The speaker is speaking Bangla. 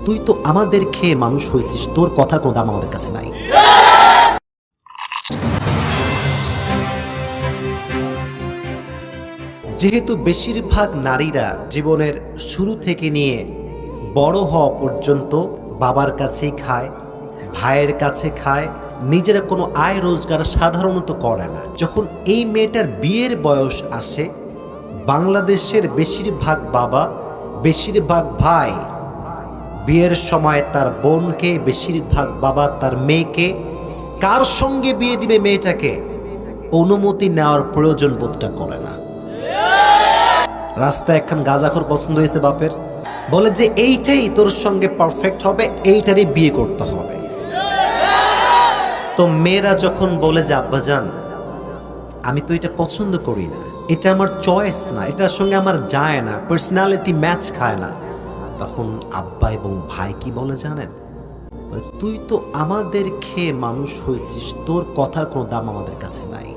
তুই তো আমাদের খেয়ে মানুষ হয়েছিস, তোর কথার কোনো দাম আমাদের কাছে নাই। যেহেতু বেশিরভাগ নারীরা জীবনের শুরু থেকে নিয়ে বড় হওয়া পর্যন্ত বাবার কাছেই খায়, ভাইয়ের কাছে খায়, নিজেরা কোনো আয় রোজগার সাধারণত করে না। যখন এই মেয়েটার বিয়ের বয়স আসে, বাংলাদেশের বেশিরভাগ বাবা, বেশিরভাগ ভাই বিয়ের সময় তার বোনকে, বেশিরভাগ বাবা তার মেয়েকে কার সঙ্গে বিয়ে দিবে মেয়েটাকে অনুমতি নেওয়ার প্রয়োজন বোধটা করে না। রাস্তায় একখান গাঁজাখোর পছন্দ হয়েছে বাপের, বলে যে এইটাই তোর সঙ্গে পারফেক্ট হবে, এইটারই বিয়ে করতে হবে। তো মেয়েরা যখন বলে যে আব্বাজান আমি তো এটা পছন্দ করি না, এটা আমার চয়েস না, এটার সঙ্গে আমার যায় না, পার্সোনালিটি ম্যাচ খায় না, তখন আব্বা এবং ভাই কি বলে জানেন? তুই তো আমাদের খেয়ে মানুষ হয়েছিস, তোর কথার কোনো দাম আমাদের কাছে নাই।